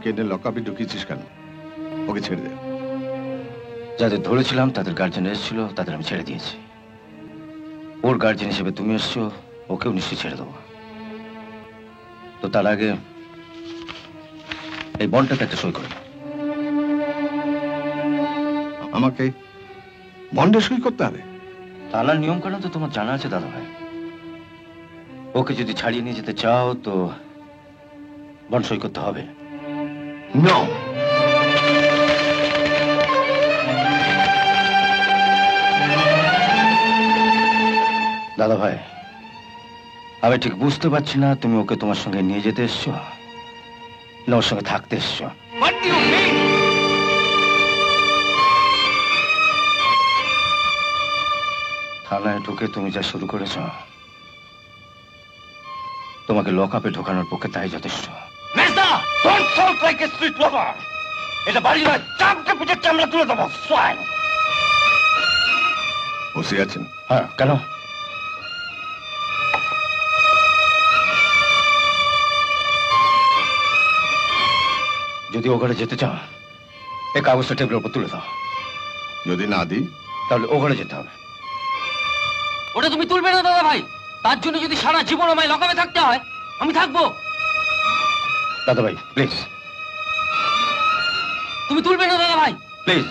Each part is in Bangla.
ওকে এনে লকআপে ঢুকিয়েছিস কেন? ওকে ছেড়ে দে। যাদের ধরেছিলাম তাদের গার্জেন এসেছিল, তাদের আমি ছেড়ে দিয়েছি। ওর গার্জেন হিসেবে তুমি এসছো, ওকেও নিশ্চয়ই ছেড়ে দেবো। তো তার আগে এই বন্ডটাতে একটা সই করে দাও। আমাকে বন্ডে সই করতে হবে? থানার নিয়ম কানুন তো তোমার জানা আছে দাদা ভাই। ওকে যদি ছাড়িয়ে নিয়ে যেতে চাও তো বন্ড সই করতে হবে। নো। দাদা ভাই, আমি ঠিক বুঝতে পারছি না তুমি ওকে তোমার সঙ্গে নিয়ে যেতে এসছো না ওর সঙ্গে থাকতে এসছো। থানায় ঢুকে তুমি যা শুরু করেছ, তোমাকে লকআপে ঢোকানোর পক্ষে তাই যথেষ্ট। এটা বাড়ি নয়, চাপকে পিঠের চামড়া তুলে দেবো। ওসি আছেন? হ্যাঁ, কেন? যদি ও ঘরে যেতে চাও, এই কাগজটা টেবিলের উপর তুলে দাও। যদি না দিই তাহলে ও ঘরে যেতে হবে। ওটা তুমি তুলবে না দাদা ভাই। তার জন্য যদি সারা জীবন আমায় লকআপে থাকতে হয়, আমি থাকবো। দাদা ভাই প্লিজ, তুমি তুলবে না দাদা ভাই, প্লিজ।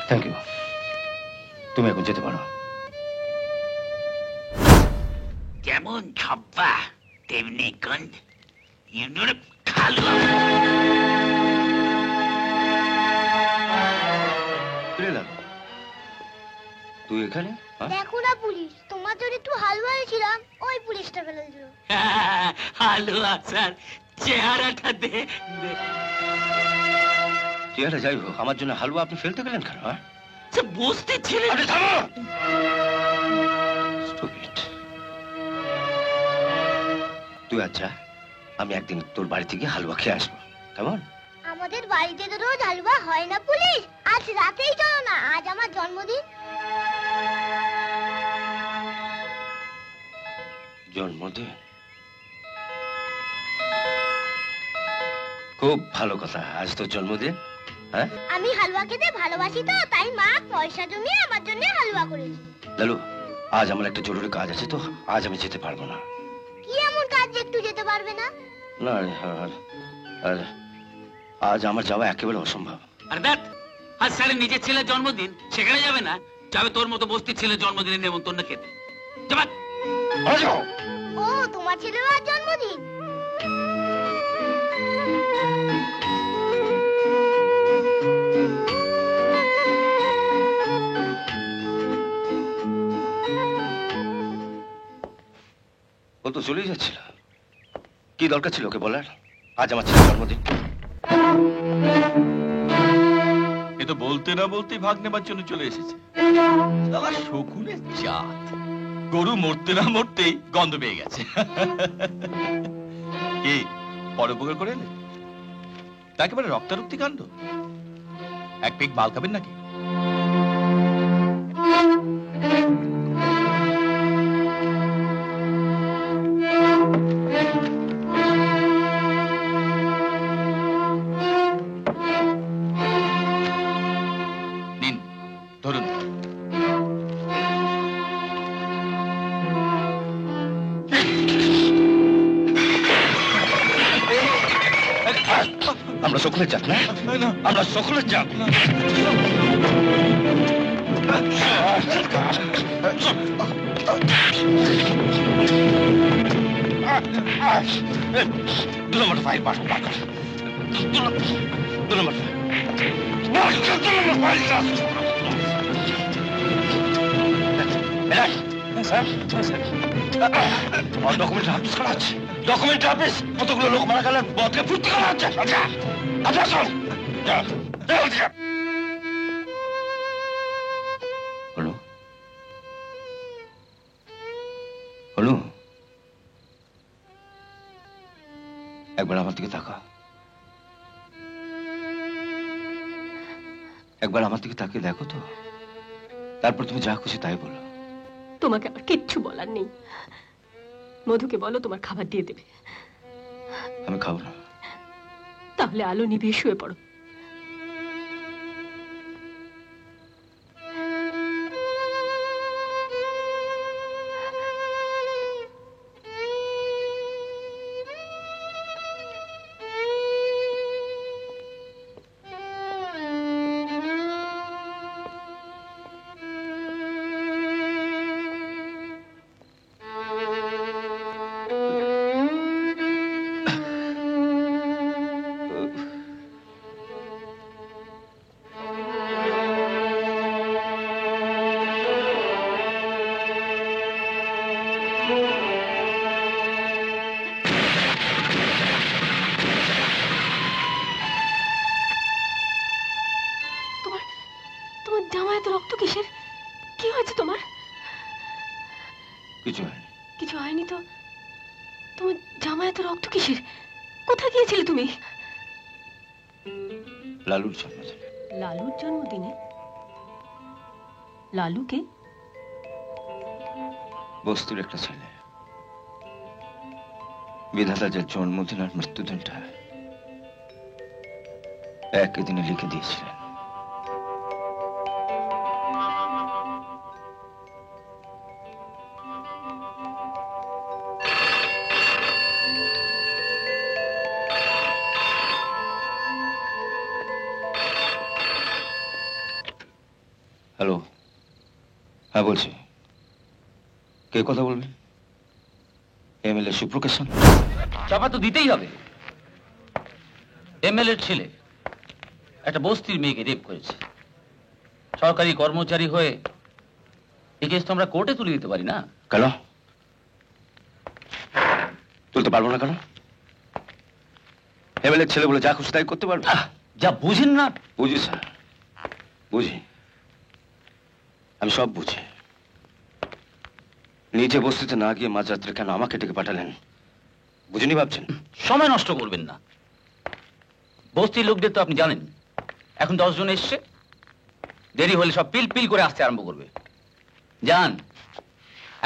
Thank you. তুমি এখন যেতে পারো। যেমন ছপ্পা তেমনি গন্ধ, ইউনোর খালো। তুই এখানে? দেখো না পুলিশ, তোমার জন্য একটু হালুয়া ছিলাম, ওই পুলিশটা ফেলে দিল। হালুয়া স্যার, চেহারাটা দে। চেহারা যাই হোক, আমার জন্য হালুয়া আপনি ফেলতে গেলেন কেন? বসতে ছেলে। তুই আচ্ছা, আমি একদিন তোর বাড়িতে গিয়ে হালুয়া খেয়ে আসবো, কেমন? আমাদের বাড়িতে তো রোজ হালুয়া হয় না পুলিশ, আজ রাতেই চলো না, আজ আমার জন্মদিন। জন্মদিন? খুব ভালো কথা, আজ তোর জন্মদিন। হ্যাঁ, আমি হালুয়া খেতে ভালোবাসি তো, তাই মা পয়সা জমিয়ে আমার জন্য হালুয়া করেছে। লালু, আজ আমার একটা জরুরি কাজ আছে, তো আজ আমি যেতে পারবো না। কি এমন কাজ যে একটু যেতে পারবে না? না, আর আজ আমার যাওয়া একেবারে অসম্ভব। আর দেখ, আজ স্যারের নিজের ছেলের জন্মদিন, সেখানে যাবে না, যাবে তোর মতো বস্তির ছেলের জন্মদিনের নেমন্তন্ন খেতে। যাবা। ও, তোমার ছেলের আজ জন্মদিন? ও তো চলেই যাচ্ছিল, কি দরকার ছিল ওকে বলার আজ আমার ছেলের জন্মদিন? এ তো বলতে না বলতে ভাগ নেবার জন্য চলে এসেছে। শালা শকুনের জাত, গরু মরতে না মরতেই গন্ধ পেয়ে গেছে। কি পরোপকার করে এলে? তা একেবারে রক্তারক্তি কাণ্ড। এক পেক বাল খাবেন নাকি? নিন, ধরুন। আমরা সকলের জাত না, আমরা সকলের জাত। দু নম্বর ফাইল পাঠো, দু নম্বর ফাইল। ডকুমেন্ট হাফিস করা হচ্ছে, ডকুমেন্ট হাফিস। কতগুলো লোক মারা গেলেন, বদকে ফুর্তি করা হচ্ছে। আচ্ছা আচ্ছা, শোন। হলো একবার আমার দিকে তাকা, একবার আমার দিকে তাকিয়ে দেখো তো, তারপর তুমি যা খুশি তাই বলো। তোমাকে আর কিচ্ছু বলার নেই। মধুকে বলো তোমার খাবার দিয়ে দেবে। আমি খাবো না। তাহলে আলো নিভিয়ে শুয়ে পড়ো। কিছু হয়নি। কিছু হয়নি তো? তোমার জামায় এত রক্ত কিসের? কোথায় গিয়েছিলে তুমি? লালুর জন্মদিনে। লালুর জন্মদিনে? লালুকে? বস্তির একটা ছেলে। বিধাতা যে জন্মদিন আর মৃত্যুদিনটা একই দিনে লিখে দিয়েছিলেন। হ্যালো, হ্যাঁ বলছি। কে কথা বলবেন? এমএলএ সুপ্রকাশ? চাপা তো দিতেই হবে। এমএলএর ছেলে একটা বস্তির মেয়েকে রেপ করেছে। সরকারি কর্মচারী হয়ে এই কেস তো আমরা কোর্টে তুলে দিতে পারি না। কেন তুলতে পারবো না? কেন? এমএলএর ছেলে বলে যা খুশি তাই করতে পারবো? যা বুঝেন না। বুঝি স্যার, বুঝি, আমি সব বুঝি। নিজে বস্তিতে না গিয়ে মাঝরাত্রে কেন আমাকে ডেকে পাঠালেন বুঝিনি ভাবছেন? সময় নষ্ট করবেন না। বস্তির লোকদের তো আপনি জানেন, এখন 10 জন এসছে, দেরি হলে সব পিল পিল করে আসতে আরম্ভ করবে। যান,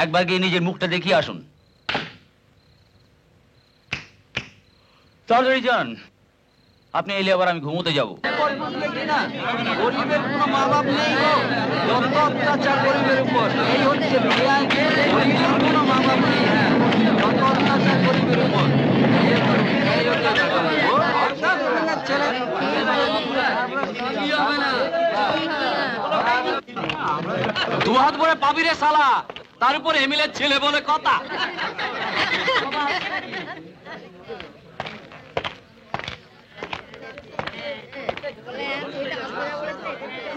একবার গিয়ে নিজের মুখটা দেখিয়ে আসুন। তাড়াতাড়ি যান, আপনি এলে আবার আমি ঘুমোতে যাবো। গরিবের কোনো মা বাপ নেই গো, যত অত্যাচার গরিবের উপর, এই হচ্ছে গরিবের কোনো মা বাপ নেই, যত অত্যাচার গরিবের উপর, এই হচ্ছে ছেলে। দু হাত ভরে পাবি রে শালা, তার উপর এমএলএর ছেলে বলে কথা।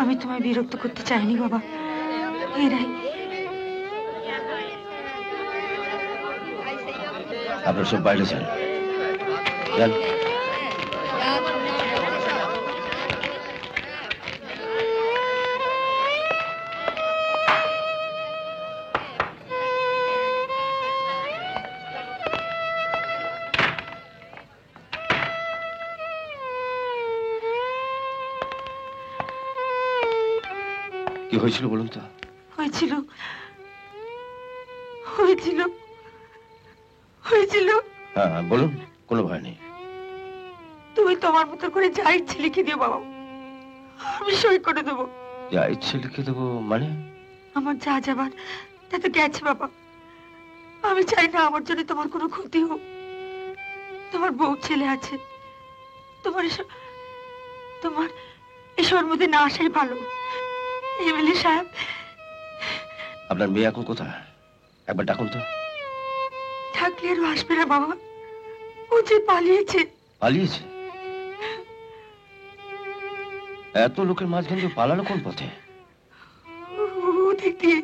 আমি তোমায় বিরক্ত করতে চাইনি বাবা। এরাই আপনারা সব বাইরে যান। যান। কি হয়েছিল বলুন তো? হয়েছিল হয়েছিল হয়েছিল হ্যাঁ বলুন, কোনো ভয় নেই। তুমি তোমার মতো করে যা ইচ্ছে লিখে দিও বাবা, আমি সই করে দেবো। যা ইচ্ছে লিখে দেবো মানে? আমার যা যাবার তাতে গেছে বাবা। আমি চাই না আমার জন্য তোমার কোনো ক্ষতি হোক। তোমার বউ ছেলে আছে, তোমার এসবের মধ্যে না আসাই ভালো। এমএলএ সাহেব। আপনার মেয়ে এখন কোথায়? একবার ডাকুন তো। থাকলে আর আসবে না বাবা, ও যে পালিয়েছে। পালিয়েছে? এত লোকের মাঝখান দিয়ে পালালো কোন পথে? ওদিক দিয়ে।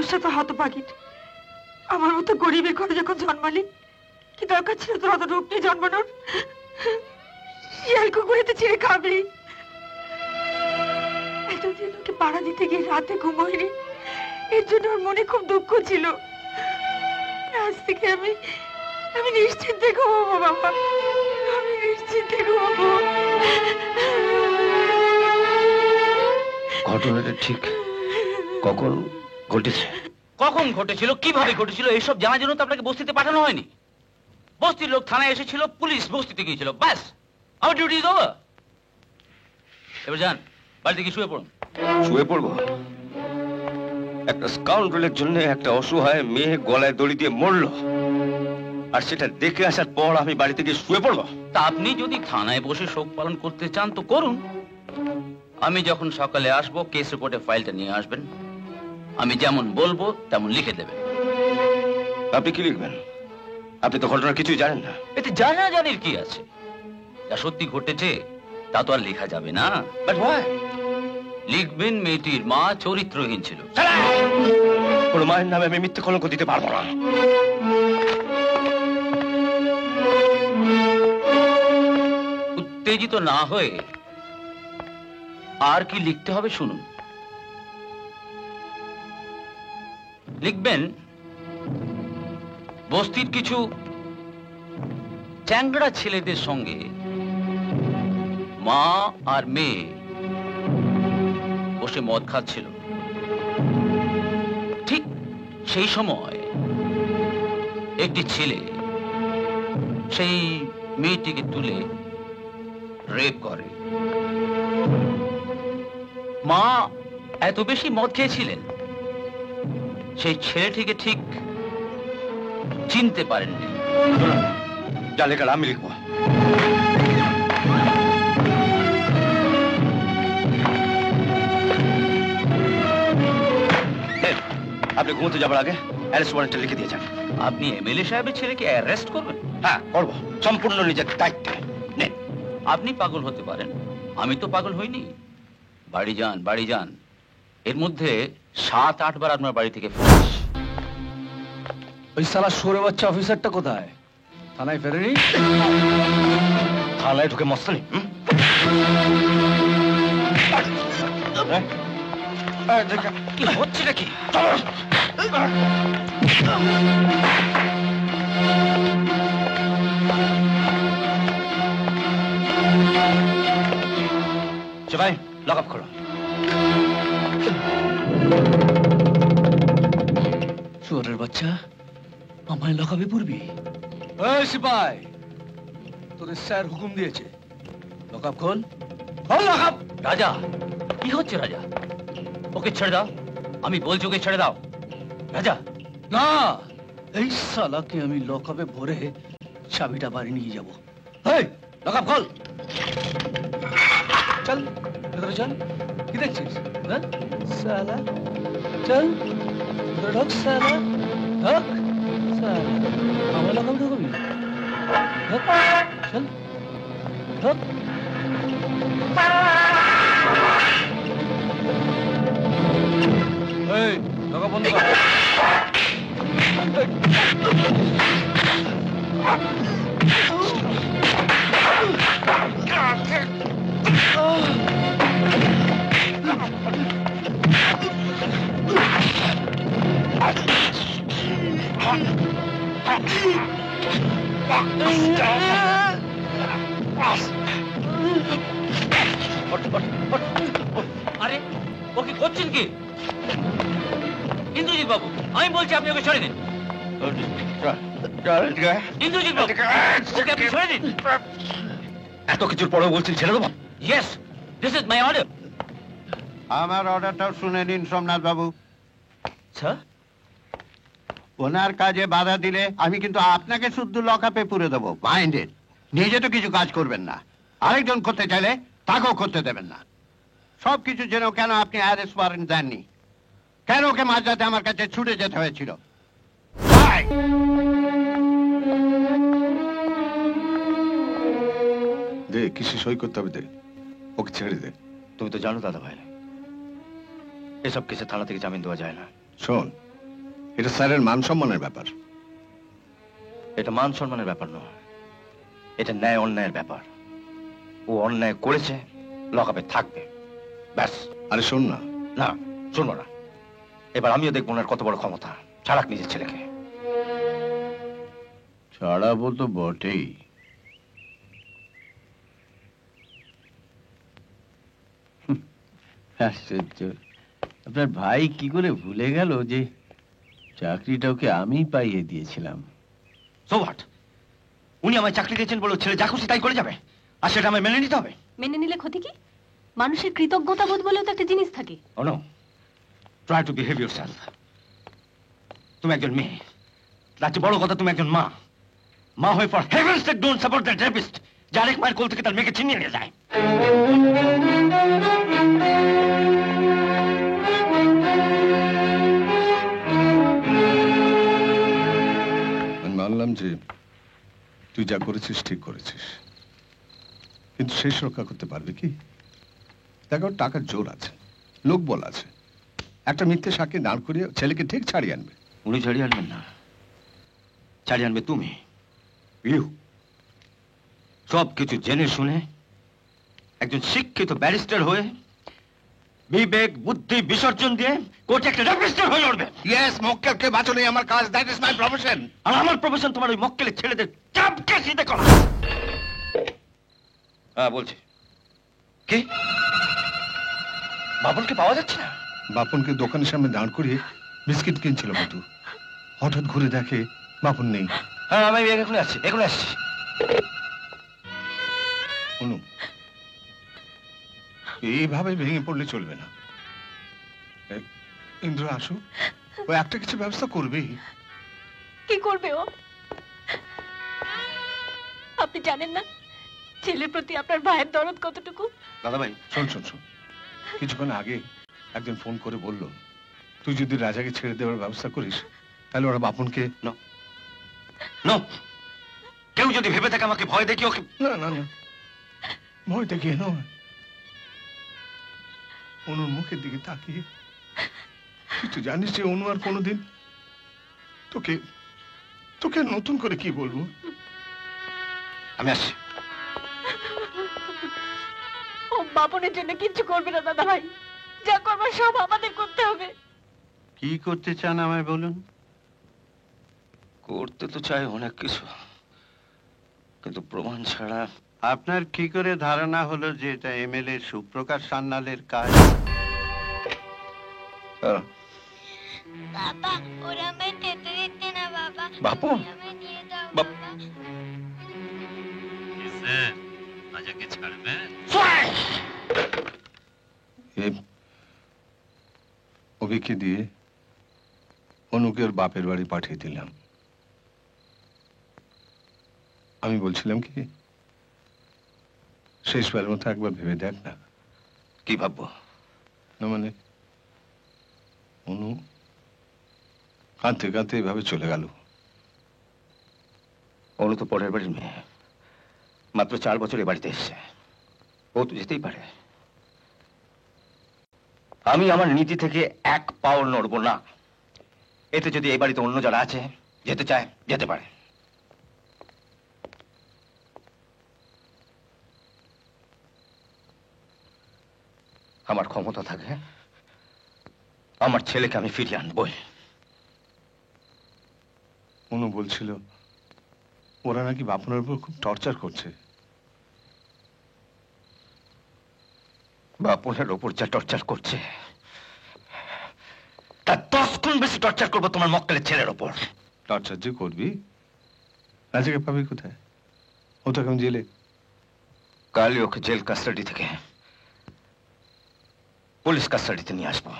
সমস্যা তো হতভাগীর। আমার মতো গরিবের ঘরে যখন জন্মালি, কি দরকার ছিল তোর অত রূপ নিয়ে জন্মানোর? শিয়াল কুকুরেতে ছিঁড়ে খাবি। এতদিন ওকে পাড়া দিতে গিয়ে রাতে ঘুমোয়নি, এর জন্য ওর মনে খুব দুঃখ ছিল। আজ থেকে আমি নিশ্চিন্তে ঘুমাবো বাবা, আমি নিশ্চিন্তে ঘুমাবো। ঘটনাটা ঠিক কখন ঘটেছে? কখন ঘটেছিল, কিভাবে ঘটেছিল, এইসব জানার জন্য তো আপনাকে বস্তিতে পাঠানো হয়নি। বস্তির লোক থানায় এসেছিল, পুলিশ বস্তিতে গিয়েছিল, ব্যাস আমার ডিউটি ইজ ওভার। এবার যান, বাড়িতে গিয়ে শুয়ে পড়ুন। শুয়ে পড়বো? একটা স্কাউন্ডারের জন্য একটা অসহায় মেয়ে গলায় দড়ি দিয়ে মরলো, আর সেটা দেখে আসার পর আমি বাড়িতে গিয়ে শুয়ে পড়বো? তা আপনি যদি থানায় বসে শোক পালন করতে চান তো করুন। আমি যখন সকালে আসবো, কেস রিপোর্টে ফাইলটা নিয়ে আসবেন। আমি যেমন বলবো তেমন লিখে দেবেন। আপনি কি লিখবেন? আপনি তো ঘটনার কিছুই জানেন না। এতে জানাজানির কি আছে? যা সত্যি ঘটেছে তা তো আর লেখা যাবে না। But why? লিখবেন মেয়েটির মা চরিত্রহীন ছিল। কোন মায়ের নামে আমি মিথ্যে কলঙ্ক দিতে পারবো না। উত্তেজিত না হয়ে আর কি লিখতে হবে শুনুন। লিখবেন, বস্তির কিছু চ্যাংড়া ছেলেদের সঙ্গে মা আর মেয়ে বসে মদ খাচ্ছিল। ঠিক সেই সময় একটি ছেলে সেই মেয়েটিকে তুলে রেপ করে। মা এত বেশি মদ খেয়েছিলেন, সেই ছেলেটিকে ঠিক চিনতে পারেননি। যা লেখার আমি লিখবো। আপনি ঘুমোতে যাবার আগে অ্যারেস্ট ওয়ারেন্টটা লিখে দিয়ে যান। আপনি এমএলএ সাহেবের ছেলেকে অ্যারেস্ট করবেন? হ্যাঁ করবো, সম্পূর্ণ নিজের দায়িত্বে। নেন। আপনি পাগল হতে পারেন, আমি তো পাগল হইনি। বাড়ি যান, বাড়ি যান। এর মধ্যে 7-8 বার আপনার বাড়ি থেকে ফোন। ওই শালা সরে বাচ্চা অফিসারটা কোথায়? থানায় ফেরেনি? থানায় ঢুকে মস্তানি? কি হচ্ছে নাকি? ভাই লক আপ করো। শুয়োরের বাচ্চা, আমায় লকাবে পড়বি? এই সিপাই, তোর স্যার হুকুম দিয়েছে, লকআপ খোল। খোল লকআপ। রাজা, কি হচ্ছে রাজা? ওকে ছেড়ে দাও, আমি বলছি ওকে ছেড়ে দাও। রাজা না, এই শালাকে আমি লকআপে ভরে চাবিটা বাড়ি নিয়ে যাবো। এই লকআপ খোল। চল ভেতরে চল। কি দেখছিস? হ্যাঁ শালা, চল ভেতরে ঢোক। শালা ঢোক, শালা আমার লকআপে ঢুকবি? ঢোক, চল ঢোক। এই লকআপ বন্ধ কর। আরে ওকে করছেন কি? ইন্দ্রজিৎ বাবু, আমি বলছি আপনি ওকে ছেড়ে দিন। ইন্দ্রজিৎ বাবু, ওকে আপনি ছেড়ে দিন। এত কিছুর পরেও বলছেন ছেড়ে দেবো? Yes, this is my order. আমার অর্ডারটাও শুনে নিন সোমনাথ বাবু। স্যার, ওনার কাজে বাধা দিলে আমি কিন্তু আপনাকে শুদ্ধ লকআপে পুরে দেবো। মাইন্ডেড। নিজে তো কিছু কাজ করবেন না, আরেকজন করতে চাইলে তাকেও করতে দেবেন না। সবকিছু যেন কেন আপনি অ্যারেস্ট ওয়ারেন্ট দেননি? কেন ওকে মাঝরাতে আমার কাছে ছুটে যেতে হয়েছিল? দে, কিছু সই করতে হবে, দে, ওকে ছেড়ে দে। তুমি তো জানো দাদা ভাই, এসব কেসে থানা থেকে জামিন দেওয়া যায় না। শোন, এটা স্যারের মান সম্মানের ব্যাপার। এটা মান সম্মানের ব্যাপার নয়, এটা ন্যায় অন্যায়ের ব্যাপার। ও অন্যায় করেছে, লকআপে থাকবে, ব্যাস। আরে শোন না, না, শুনবো না। এবার আমিও দেখবো ওনার কত বড় ক্ষমতা, ছাড়াক নিজের ছেলেকে। ছাড়াবো তো বটেই। আশ্চর্য, আপনার ভাই কি করে ভুলে গেল যে চাকরিটা ওকে আমি পাইয়ে দিয়েছিলাম। So what? উনি আমায় চাকরি দিয়েছেন বলে ছেলে যা খুশি তাই করে যাবে, আর সেটা আমায় মেনে নিতে হবে? মেনে নিলে ক্ষতি কি? মানুষের কৃতজ্ঞতা বোধ বলেও তো একটা জিনিস থাকে। Oh no, try to behave yourself. তুমি একজন মেয়ে, তার চেয়ে বড় কথা তুমি একজন মা। মা হয়ে for heaven's sake don't support that rapist, যে আরেক মায়ের কোল থেকে তার মেয়েকে ছিনিয়ে নিয়ে যায়। আমি মানলাম যে তুই যা করেছিস ঠিক করেছিস, কিন্তু শেষ রক্ষা করতে পারবি কি? দেখো, টাকার জোর আছে, লোক বল আছে, একটা মিথ্যে সাক্ষী দাঁড় করিয়ে ছেলেকে ঠিক ছাড়িয়ে আনবে। উনি ছাড়িয়ে আনবেন না, ছাড়িয়ে আনবে তুমি। ইউ সব কিছু জেনে শুনে একজন শিক্ষিত ব্যারিস্টার হয়ে বিবেক বুদ্ধি বিসর্জন দিয়ে কোর্টে একটা রেপিস্টার হয়ে উঠবে। ইয়েস, মক্কেলকে বাঁচানোই আমার কাজ, দ্যাট ইজ মাই প্রফেশন। আর আমার প্রফেশন তোমার ওই মক্কেলের ছেলেদের চাপকে সিধে করা। হ্যাঁ, বলছি। কি বাবুলকে পাওয়া যাচ্ছে না? বাপনকে দোকানের সামনে দাঁড় করিয়ে বিস্কিট কিনছিল মধু, হঠাৎ ঘুরে দেখে বাপন নেই। হ্যাঁ, আমি এখন আসছি, এখন আসছি। অনু, এইভাবে ভেঙে পড়লে চলবে না। ইন্দ্র আসুক, ও একটা কিছু ব্যবস্থা করবেই। কি করবে ও? আপনি জানেন না ছেলের প্রতি আপনার ভাইয়ের দরদ কতটুকু? দাদা ভাই, শোন শোন শোন, কিছুক্ষণ আগে একজন ফোন করে বলল, তুই যদি রাজাকে ছেড়ে দেওয়ার ব্যবস্থা করিস তাহলে ওরা বাপনকে। নো, কেউ যদি ভেবে থাকে আমাকে ভয় দেখি ওকে। না না না, ভয় দেখিয়ে নয়, অনুর মুখের দিকে তাকিয়ে তুই তো জানিস যে অনু আর কোনোদিন তোকে তোকে নতুন করে কি বলবো। আমি আসছি। ও বাপনের জন্য কিচ্ছু করবে না দাদা ভাই, যা করবার সব আমাদের করতে হবে। কি করতে চান আমায় বলুন। করতে তো চাই অনেক কিছু, কিন্তু প্রমাণ ছাড়া। আপনার কি করে ধারণা হলো যে এটা এমএলএ সুপ্রকাশ সান্যালের কাজ? বাবা, ওরা আমায় যেতে দিচ্ছে না বাবা। বাপু? আমায় নিয়ে যাও বাপ- বাবা। অভিকে দিয়ে অনুকে ওর বাপের বাড়ি পাঠিয়ে দিলাম। আমি বলছিলাম কি, শেষবারের মতো একবার ভেবে দেখ না। কি ভাববো? না মানে, অনু কাঁদতে কাঁদতে এভাবে চলে গেল। অনু তো পরের বাড়ির মেয়ে, মাত্র 4 বছর এ বাড়িতে এসছে, ও তো যেতেই পারে। আমি আমার নীতি থেকে 1 পাও নড়বো না। এতে যদি এই বাড়িতে অন্য যারা আছে যেতে চায় যেতে পারে। আমার ক্ষমতা থাকে, আমার ছেলেকে আমি ফিরিয়ে আনবই। অনু বলছিল ওরা নাকি বাপনের উপর খুব টর্চার করছে। বাপনের ওপর যা টর্চার করছে তার 10 গুণ বেশি টর্চার করবো তোমার মক্কেলের ছেলের ওপর। টর্চার যে করবি, রাজাকে পাবি কোথায়? ও তো এখন জেলে। কালই ওকে জেল কাস্টাডি থেকে পুলিশ কাস্টাডিতে নিয়ে আসবো।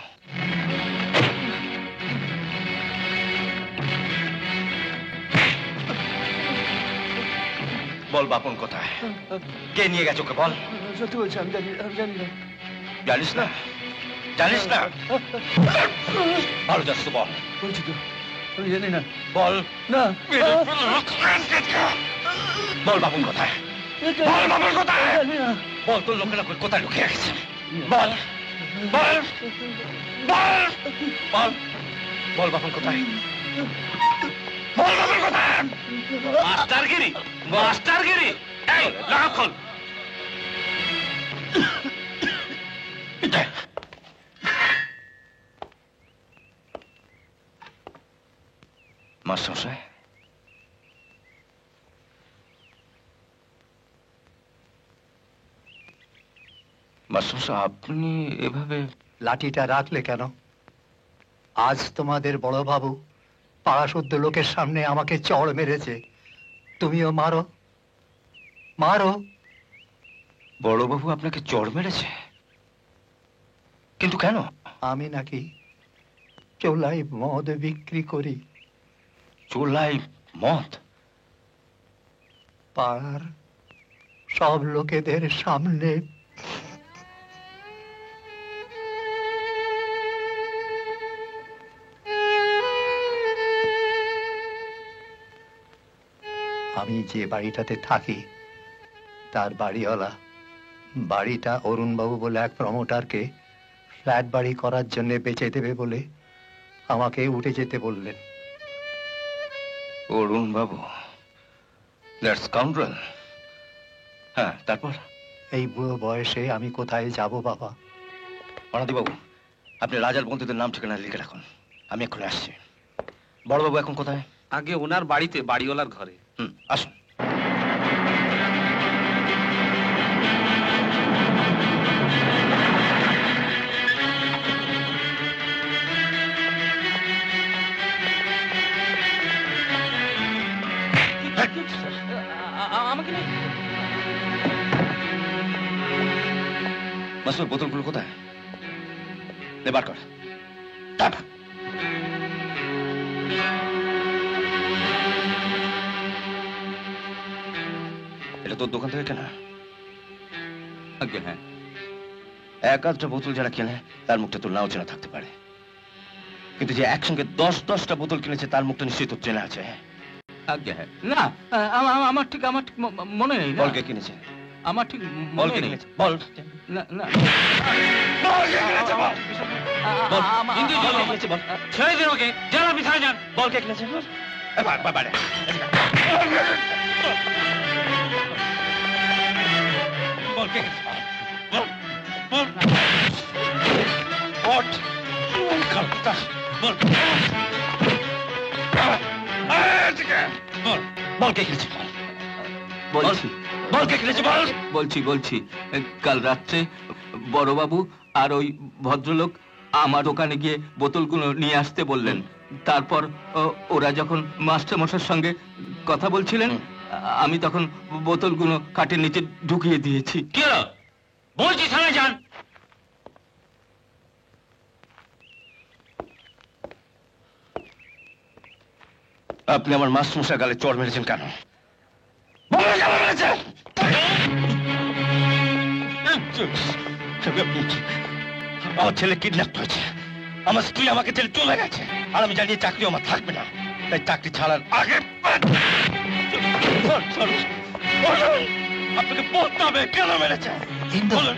বল বাপন কোথায়? কে নিয়ে গেছে ওকে বল। সত্যি বলছি, আমি জানি না। জানিস না? জানিস না? ভালো যাস তো, বল। বলছি তো, আমি জানি না। বল না। বল বাপন কোথায়? বল বাপন কোথায়? জানি না। বল তোর লোকেরা কোথায় লুকিয়ে গেছে? বল বল বল বল। বল বাপন কোথায়? বল বাপন কোথায়? মাস্টারগিরি মাস্টারগিরি এই লাগাম খোল মাস্টারমশাই, মাস্টারমশাই আপনি এভাবে লাঠিটা রাখলে কেন? আজ তোমাদের বড় বাবু পাড়াশুদ্ধ লোকের সামনে আমাকে চড় মেরেছে, তুমিও মারো মারো। বড়বাবু আপনাকে চড় মেরেছে? কিন্তু কেন? আমি নাকি চোলাই মদ বিক্রি করি। চোলাই মদ? পাড়ার সব লোকেদের সামনে আমি যে বাড়িটাতে থাকি তার বাড়িওয়ালা বাড়িটা অরুণবাবু বলে এক প্রমোটারকে ফ্ল্যাট বাড়ি করার জন্য বেচে দেবে বলে আমাকে উঠে যেতে বললেন। অরুণ বাবু, দ্যাটস স্কাউন্ড্রেল। হ্যাঁ, তারপর? এই বুড়ো বয়সে আমি কোথায় যাব বাবা? অনাদি বাবু, আপনি রাজার বন্ধুদের নাম ঠিকানা লিখে রাখুন, আমি এক্ষুনি আসছি। বড়বাবু এখন কোথায়? আগে ওনার বাড়িতে, বাড়িওয়ালার ঘরে। আসুন। আমাকে মাসুর বোতলগুলো কোথায়? নে বার কর। টাপ। এটা তোর দোকান থেকে কেনা? আজ্ঞে হ্যাঁ। এক আধটা বোতল যারা কেনে তার মুখটা তোর নাও চেনা থাকতে পারে, কিন্তু যে একসঙ্গে 10-10টা বোতল কিনেছে তার মুখটা নিশ্চয়ই তোর চেনা আছে। আজ্ঞে হ্যাঁ। না, আমার ঠিক মনে নেই। বলকে কিনেছে? আমার ঠিক বল মনে কে নেই। কিনেছে? বল। না না, বল কে কিনেছে? বল। বল। হিন্দু বল কে কিনেছে? বল। ছেড়ে দিন ওকে, যারা বিছায় যান। বল কে কিনেছে? বল। বাড়ে। বল কে গেছে? বল বল ওঠ। খালতাস। বল বল বল কে কিনেছে? বল। বলছি বল কে কিনেছে? বল। বলছি কাল রাত্রে বড়বাবু আর ওই ভদ্রলোক আমার দোকানে গিয়ে বোতলগুলো নিয়ে আসতে বললেন। তারপর ওরা যখন মাস্টারমশাইয়ের সঙ্গে কথা বলছিলেন, আমি তখন বোতলগুলো কাঠের নিচে ঢুকিয়ে দিয়েছি। কি হলো? বলছি থানায় যান। আপনি আমার মাস্টারমশাই গালে চড় মেরেছেন কেন? বলো কেন মেরেছেন? আমার ছেলে কিডন্যাপ হয়েছে, আমার স্ত্রী আমাকে ছেড়ে চলে গেছে, আর আমি জানি চাকরি আমার থাকবে না, তাই চাকরি ছাড়ার আগে আপনাকে বলতে হবে কেন মেরেছে। বলুন।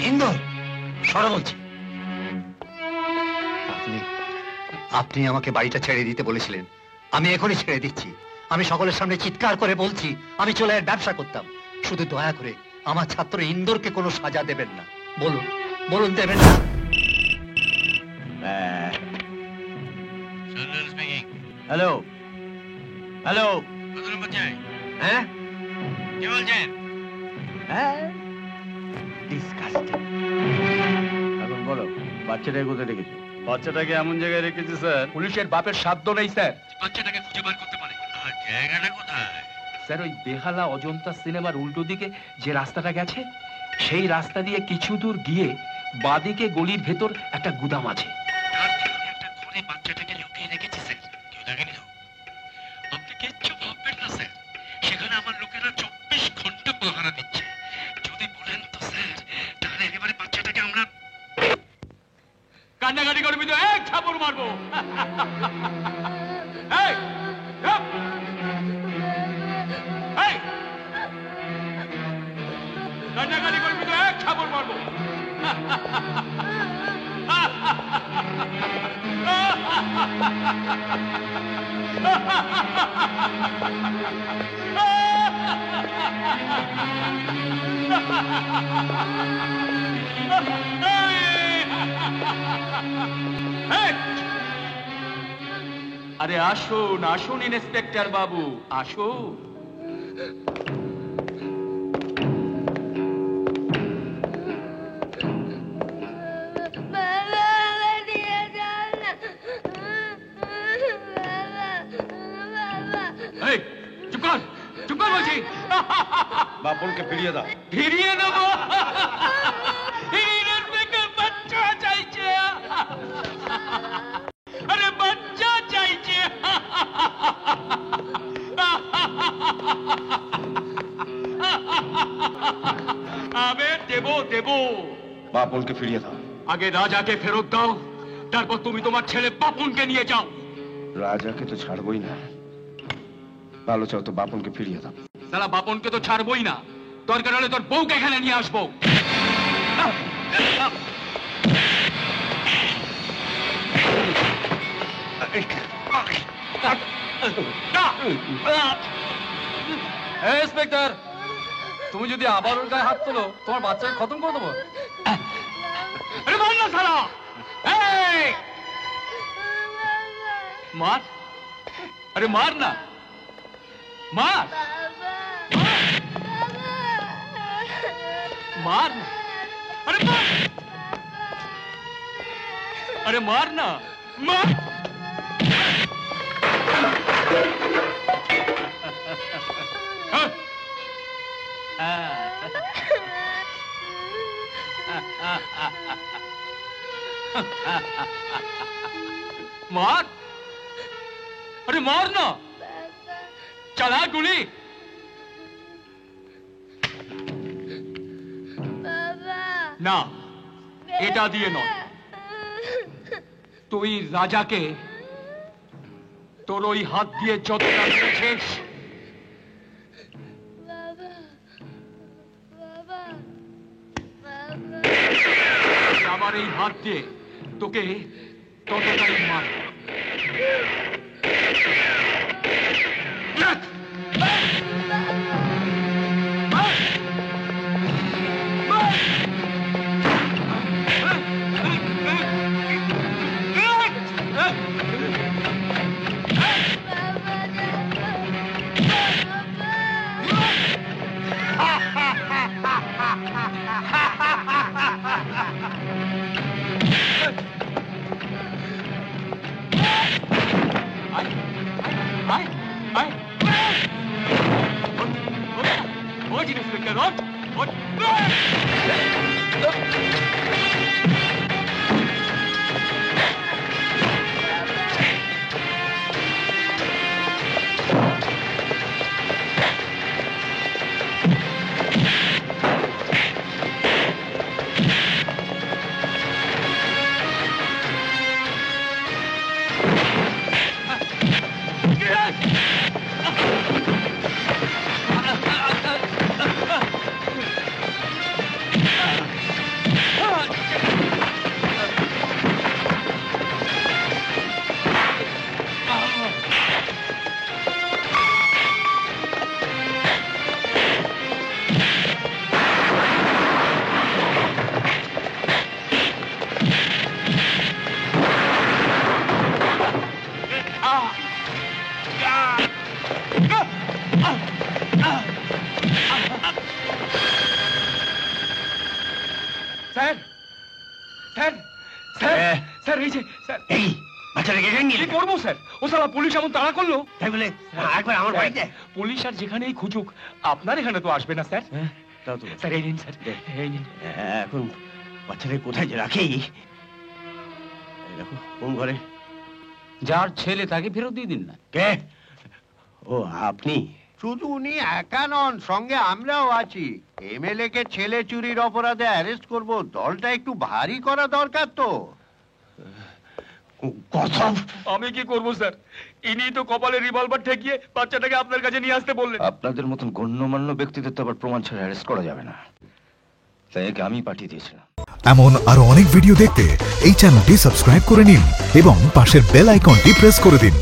ইন্দু, সরো বলছি। আপনি আমাকে বাড়িটা ছেড়ে দিতে বলেছিলেন, আমি এখনই ছেড়ে দিচ্ছি। আমি সকলের সামনে চিৎকার করে বলছি আমি চোলাইয়ের ব্যবসা করতাম। শুধু দয়া করে আমার ছাত্র ইন্দোরকে কোনো সাজা দেবেন না। বলুন বলুন, দেবেন না? হ্যালো হ্যালো, হ্যাঁ কি বলছেন? হ্যাঁ, ডিসকাস্টিং। এখন বলো, বাচ্চাটাকে কোথায় রেখেছো? বাচ্চাটাকে এমন জায়গায় রেখেছি স্যার, পুলিশের বাপের সাধ্য নেই স্যার। বাচ্চাটাকে খুঁজে বার করতে পারে। জায়গাটা কোথায়? স্যার ওই বেহালা অজন্তা সিনেমার উল্টো দিকে যে রাস্তাটা গেছে, সেই রাস্তা দিয়ে কিছু দূর গিয়ে বাঁদিকে গলির ভেতর একটা গুদাম আছে। তার ভিতরে একটা ঘরে বাচ্চাটাকে লুকিয়ে রেখেছি স্যার, কেউ দেখেনি তো? আপনি কিচ্ছু ভাববেন না স্যার, সেখানে আমার লোকেরা 24 ঘন্টা পাহারা দিচ্ছে। যদি বলেন তো স্যার, তাহলে একেবারে বাচ্চাটাকে আমরা কান্নাকাটি করবি তো এক থাপড় মারবো। এই, চুপ! এই! কান্নাকাটি করবি তো এক থাপড় মারবো। আরে আসুন আসুন ইন্সপেক্টর বাবু আসুন। এই, চুপ কর বলছি। বাপনকে ফিরিয়ে দাও। ফিরিয়ে দেবো? ইন্সপেক্টর বাচ্চা চাইছে। আরে বাচ্চা চাইছে। আমি দেবো। বাপনকে ফিরিয়ে দাও। আগে রাজাকে ফেরত দাও, তারপর তুমি তোমার ছেলে বাপনকে নিয়ে যাও। রাজাকে তো ছাড়বই না, ভালো চাও তো বাপনকে ফিরিয়ে দাও। সালা বাপনকে তো ছাড়বই না, দরকার হলে তোর বউকে এখানে নিয়ে আসবো। ইন্সপেক্টর, তুমি যদি আবার ওর গায়ে হাত তোলো, তোমার বাচ্চাকে খতম করে দেবো। আরে মার না সালা! এই! মার! আরে মার না! মার! মার না! আরে মার! আরে মার না! মার! मार, अरे मार ना, चला गुली। ना, এটা দিয়ে নয়, তুই রাজাকে তোর ওই হাত দিয়ে যতটা মেরেছিস, আমার এই হাত দিয়ে তোকে ততটাই মার। পুলিশ এমন তাড়া করলো, তাই বলে একবার আমার বাড়িতে পুলিশ আর যেখানেই খুঁজুক আপনার এখানে তো আসবে না স্যার। স্যার এই নিন, স্যার এই নিন। এখন বাচ্চাদের কোথায় যে রাখি? দেখো কোন ঘরে? যার ছেলে তাকে ফেরত দিয়ে দিন না। কে? ও আপনি? শুধু উনি একা নন, সঙ্গে আমরাও আছি। এমএলএ কে ছেলে চুরির অপরাধে অ্যারেস্ট করব, দলটা একটু ভারী করা দরকার তো। কথা আমি কি করবো স্যার? ইনি তো কপালে রিভলভার ঠেকিয়ে বাচ্চাটাকে আপনার কাছে নিয়ে আসতে বললেন। আপনাদের মতন গণ্যমান্য ব্যক্তিদের তো আবার প্রমাণ ছাড়া অ্যারেস্ট করা যাবে না। তাই একে আমি পাঠিয়ে দিয়েছিলাম। এমন আরো অনেক ভিডিও দেখতে এই চ্যানেলটি সাবস্ক্রাইব করে নিন এবং পাশের বেল আইকনটি প্রেস করে দিন।